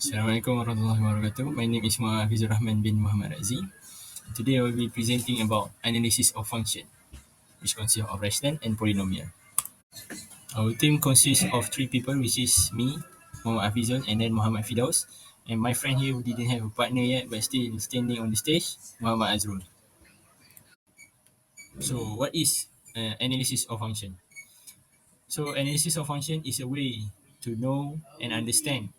Assalamualaikum warahmatullahi wabarakatuh. My name is Muhammad bin Muhammad Aziz. Today I will be presenting about analysis of function, which consists of rational and polynomial. Our team consists of 3 people, which is me, Muhammad Hafizul, and then Muhammad Fidaus. And my friend here who didn't have a partner yet but still standing on the stage, Muhammad AZRUL. So what is analysis of function? So analysis of function is a way to know and understand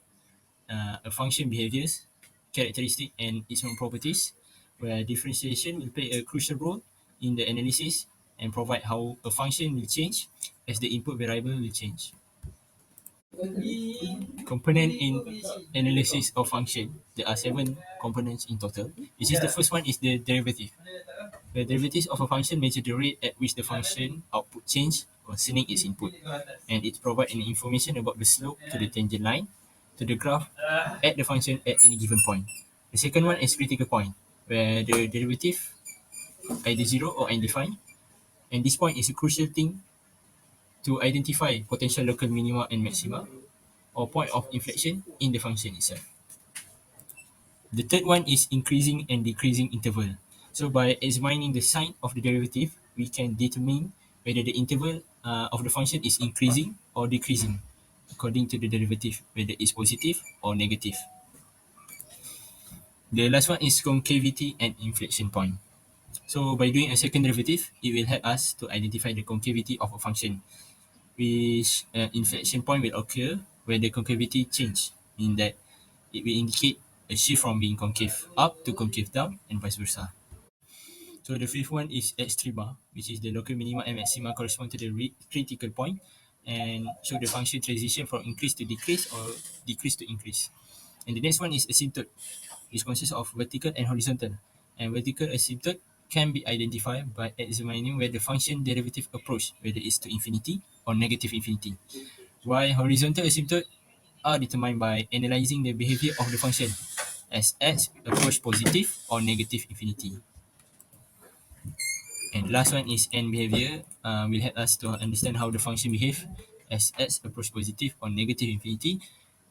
a function behaviors, characteristic and its own properties, where differentiation will play a crucial role in the analysis and provide how a function will change as the input variable will change. Component in analysis of function, there are 7 components in total. Which is the first one is the derivative. The derivatives of a function measure the rate at which the function output change concerning its input, and it provides an information about the slope to the tangent line to the graph at the function at any given point. The second one is critical point, where the derivative either zero or undefined, and this point is a crucial thing to identify potential local minima and maxima, or point of inflection in the function itself. The third one is increasing and decreasing interval. So by examining the sign of the derivative, we can determine whether the interval of the function is increasing or decreasing according to the derivative, whether it's positive or negative. The last one is concavity and inflection point. So by doing a second derivative, it will help us to identify the concavity of a function, which inflection point will occur when the concavity change, meaning that it will indicate a shift from being concave up to concave down and vice versa. So the fifth one is extrema, which is the local minima and maxima correspond to the critical point and show the function transition from increase to decrease or decrease to increase. And the next one is asymptote, which consists of vertical and horizontal. And vertical asymptote can be identified by examining where the function derivative approach, whether it's to infinity or negative infinity. While horizontal asymptote are determined by analyzing the behavior of the function as x approach positive or negative infinity. And the last one is end behavior, will help us to understand how the function behave as x approach positive or negative infinity,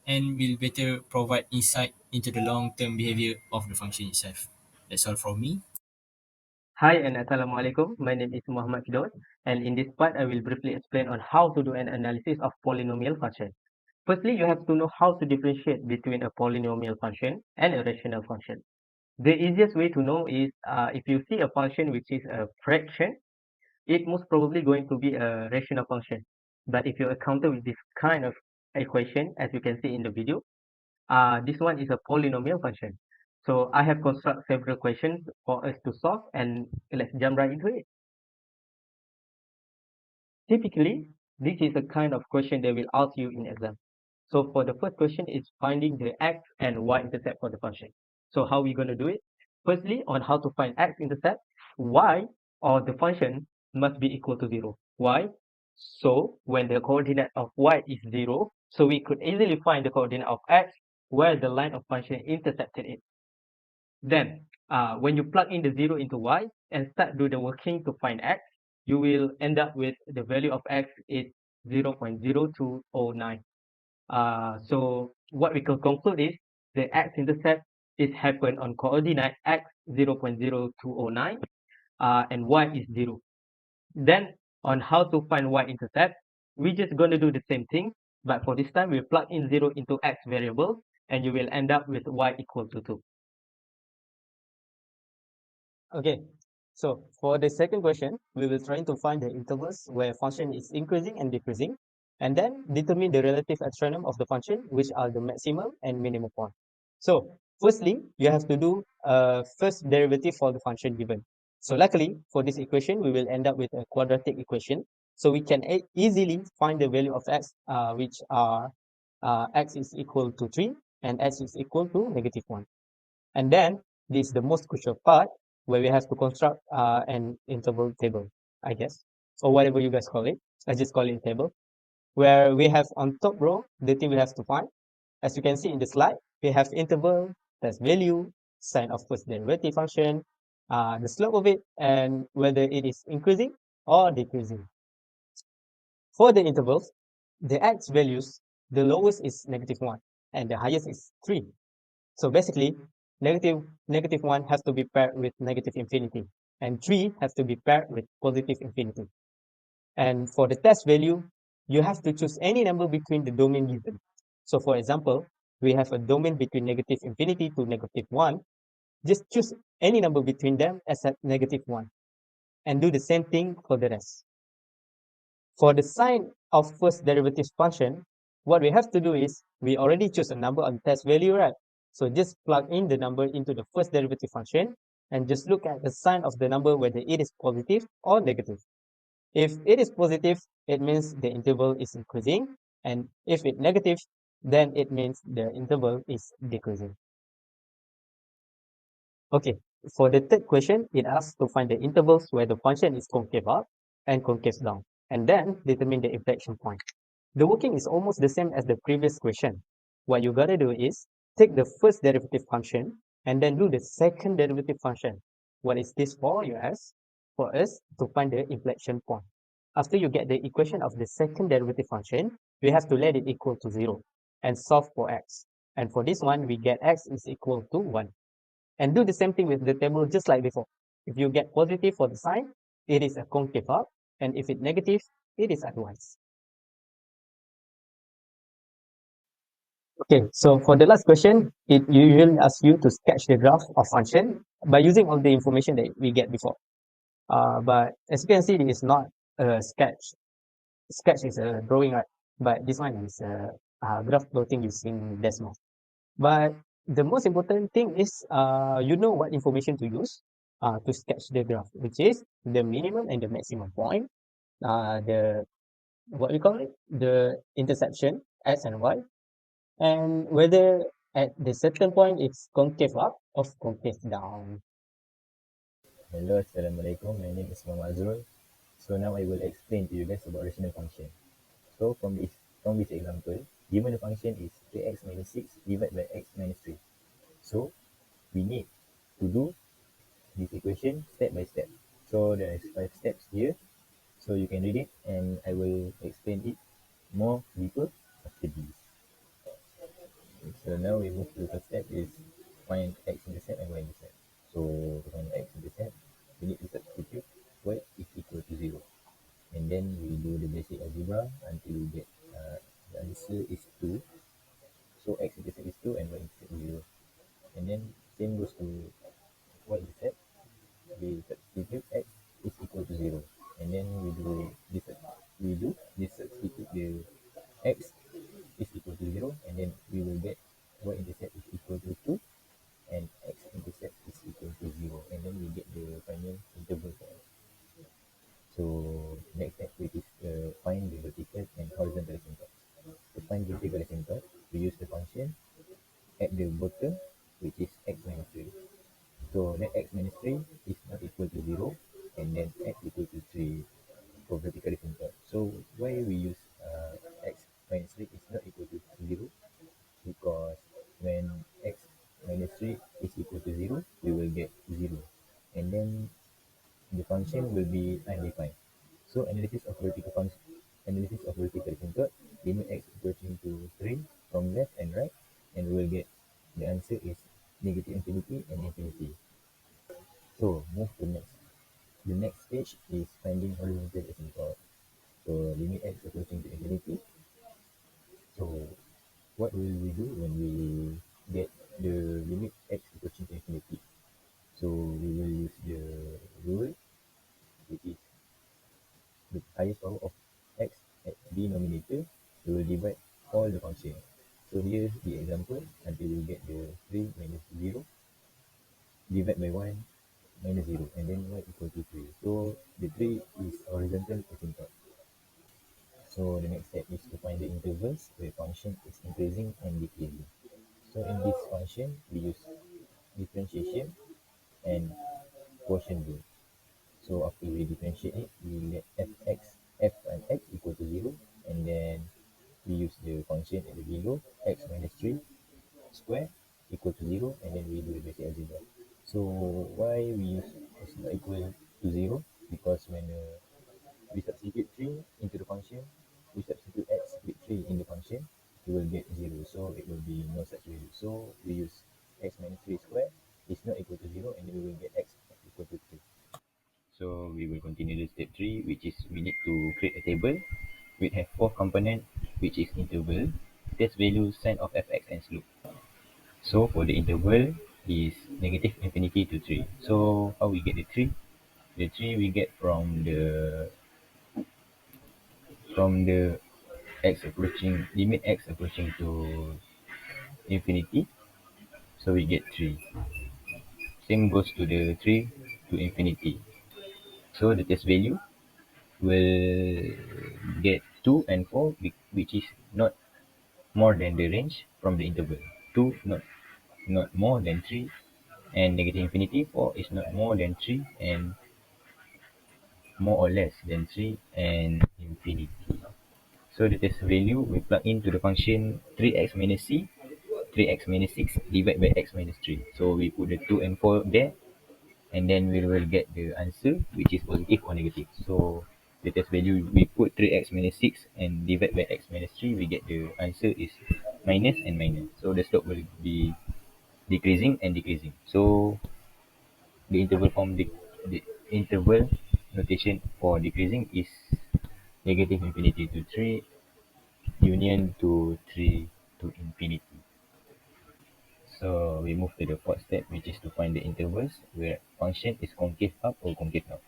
and will better provide insight into the long-term behavior of the function itself. That's all from me. Hi and Assalamualaikum. My name is Muhammad Fidaus, and in this part I will briefly explain on how to do an analysis of polynomial function. Firstly, you have to know how to differentiate between a polynomial function and a rational function. The easiest way to know is if you see a function which is a fraction, it most probably going to be a rational function. But if you encounter with this kind of equation, as you can see in the video, this one is a polynomial function. So I have constructed several questions for us to solve, and let's jump right into it. Typically, this is a kind of question they will ask you in exam. So for the first question is finding the x and y-intercept for the function. So how are we going to do it? Firstly, on how to find x-intercept, y or the function must be equal to 0. Why? So when the coordinate of y is 0, so we could easily find the coordinate of x where the line of function intercepted it. Then, when you plug in the 0 into y and start do the working to find x, you will end up with the value of x is 0.0209. So what we can conclude is the x-intercept is happen on coordinate x 0.0209 and y is 0. Then on how to find y-intercept, we're just going to do the same thing, but for this time we plug in 0 into x variable and you will end up with y equal to 2. Okay, so for the second question, we will try to find the intervals where function is increasing and decreasing, and then determine the relative astronom of the function, which are the maximum and minimum point. So firstly, you have to do a first derivative for the function given. So luckily, for this equation, we will end up with a quadratic equation. So we can easily find the value of x, which are x is equal to 3 and x is equal to -1. And then this is the most crucial part where we have to construct an interval table, I guess, or whatever you guys call it. I just call it table, where we have on top row the thing we have to find. As you can see in the slide, we have interval, that's value, sign of first derivative function, the slope of it, and whether it is increasing or decreasing. For the intervals, the x values, the lowest is -1. and the highest is 3. So basically, negative 1 has to be paired with negative infinity, and 3 has to be paired with positive infinity. And for the test value, you have to choose any number between the domain given. So for example, we have a domain between negative infinity to negative 1. Just choose any number between them except negative 1, and do the same thing for the rest. For the sign of first derivative function, what we have to do is we already choose a number on test value, right? So just plug in the number into the first derivative function and just look at the sign of the number, whether it is positive or negative. If it is positive, it means the interval is increasing, and if it's negative, then it means the interval is decreasing. Okay, for the third question, it asks to find the intervals where the function is concave up and concave down, and then determine the inflection point. The working is almost the same as the previous question. What you gotta do is take the first derivative function and then do the second derivative function. What is this for, you ask? For us to find the inflection point. After you get the equation of the second derivative function, we have to let it equal to 0 and solve for x. And for this one, we get x is equal to 1. And do the same thing with the table just like before. If you get positive for the sign, it is a concave up, and if it's negative, it is otherwise. Okay, so for the last question, it usually asks you to sketch the graph of function by using all the information that we get before. But as you can see, it is not a sketch. Sketch is a drawing, right? But this one is a graph plotting using Desmos. But the most important thing is you know what information to use to sketch the graph, which is the minimum and the maximum point, the what we call it, the intersection x and y, and whether at the certain point it's concave up or concave down. Hello, Assalamualaikum. My name is Madam AZRUL. So now I will explain to you guys about rational function. So from this example, given the function is 3x minus 6 divided by x minus 3. So we need to do this equation step by step. So there is 5 steps here. So you can read it and I will explain it more deeper after this. So now we move to the first step is find x-intercept and y-intercept. So to find x-intercept, we need to substitute y is equal to 0. And then we do the basic algebra until we get the answer is 2. So x-intercept is 2 and y-intercept is 0. And then same goes to y-intercept. We substitute x is equal to 0. And then we substitute the x is equal to 0, and then we will get y-intercept is equal to 2 and x-intercept is equal to 0, and then we get the final interval for x. So next step, which is find the vertical and horizontal asymptote. To find vertical asymptote, we use the function at the bottom, which is x minus 3. So then x minus 3 is not equal to 0, and then x equal to 3 for vertical asymptote. So why we use x minus 3 is not equal to 0? Because when x minus 3 is equal to 0, we will get 0. And then the function will be undefined. So analysis of vertical asymptote, limit x approaching to 3 from left and right, and we will get the answer is negative infinity and infinity. So move to next. The next stage is finding horizontal asymptote. So limit x approaching to infinity. So what will we do when we get the limit x approaching to infinity? So we will use the rule, which is the highest power of x at denominator. We will divide all the function. So here's the example until we get the 3 minus 0 divided by 1 minus 0, and then y equal to 3. So the 3 is horizontal asymptote. So the next step is to find the intervals where function is increasing and decreasing. So in this function, we use differentiation and quotient rule. So after we differentiate it, we let f and x equal to 0, and then we use the function at the below, x minus 3 square equal to 0, and then we do the basic algebra. So why we use is not equal to 0? Because when we substitute 3 into the function, we substitute x with 3 in the function, we will get 0. So it will be So we use x minus 3 square is not equal to 0, and then we will get x equal to 3. So we will continue to step 3, which is we need to create a table. We have 4 component, which is interval, test value, sign of fx, and slope. So for the interval is negative infinity to 3. So how we get the 3? The 3 we get from the x approaching limit x approaching to infinity. So we get 3. Same goes to the 3 to infinity. So the test value will get 2 and 4, which is not more than the range from the interval. 2 not more than 3, and negative infinity. 4 is not more than 3, and more or less than 3 and infinity. So the test value we plug into the function 3x minus c, 3x minus 6 divided by x minus 3. So we put the 2 and 4 there, and then we will get the answer, which is positive or negative. So the test value we put 3x minus 6 and divide by x minus 3, we get the answer is minus and minus. So the slope will be decreasing and decreasing. So the interval form, the interval notation for decreasing is negative infinity to 3 union to 3 to infinity. So we move to the fourth step, which is to find the intervals where function is concave up or concave down.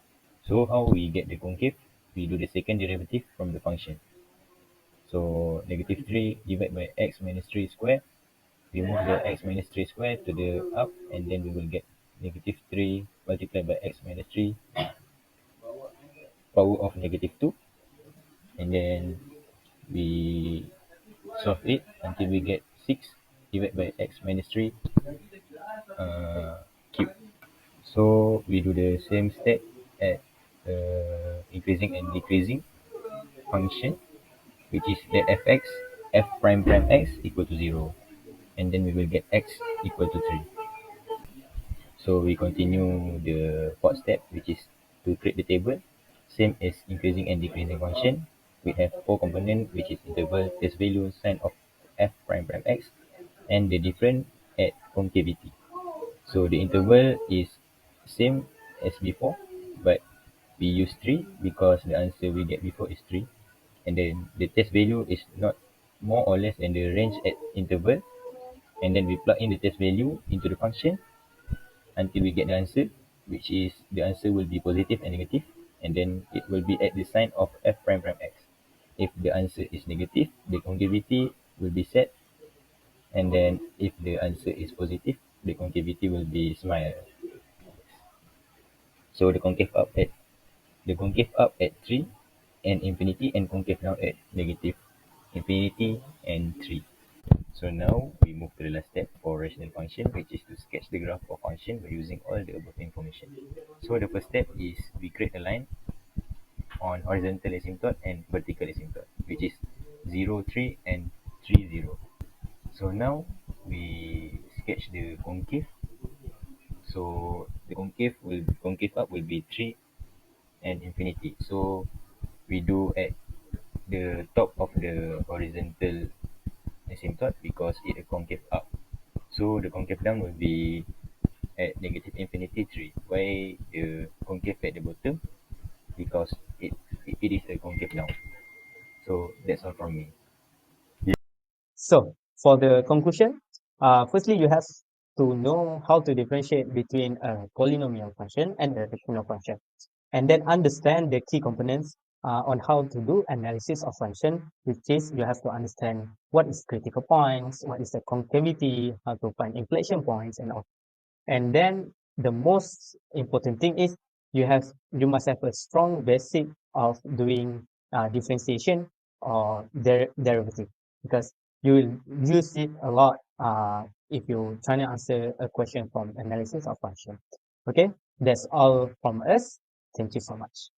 So how we get the concave? We do the second derivative from the function. So negative 3 divided by x minus 3 square. We move the x minus 3 square to the up, and then we will get negative 3 multiplied by x minus 3 power of negative 2. And then we solve it until we get 6 divided by x minus 3 cube. So we do the same step at increasing and decreasing function, which is that fx, f prime prime x equal to 0, and then we will get x equal to 3. So we continue the fourth step, which is to create the table, same as increasing and decreasing function. We have 4 component, which is interval, test value, sign of f prime prime x, and the different at concavity. So the interval is same as before, but we use 3 because the answer we get before is 3. And then the test value is not more or less than the range at interval. And then we plug in the test value into the function until we get the answer, which is the answer will be positive and negative. And then it will be at the sign of f prime prime x. If the answer is negative, the concavity will be set. And then if the answer is positive, the concavity will be smile. So the concave up at 3 and infinity, and concave down at negative infinity and 3. So now we move to the last step for rational function, which is to sketch the graph of function by using all the above information. So the first step is we create a line on horizontal asymptote and vertical asymptote, which is 0, 3 and 3, 0. So now we sketch the concave. So the concave up will be 3 and infinity. So we do at the top of the horizontal asymptote because it a concave up. So the concave down will be at negative infinity 3. Why the concave at the bottom? Because it is a concave down. So that's all from me. So for the conclusion, firstly, you have to know how to differentiate between a polynomial function and a rational function, and then understand the key components on how to do analysis of function, which is you have to understand what is critical points, what is the concavity, how to find inflection points, and all. And then the most important thing is you must have a strong basic of doing differentiation or derivative, because you will use it a lot if you try to answer a question from analysis of function. Okay, that's all from us. Thank you so much.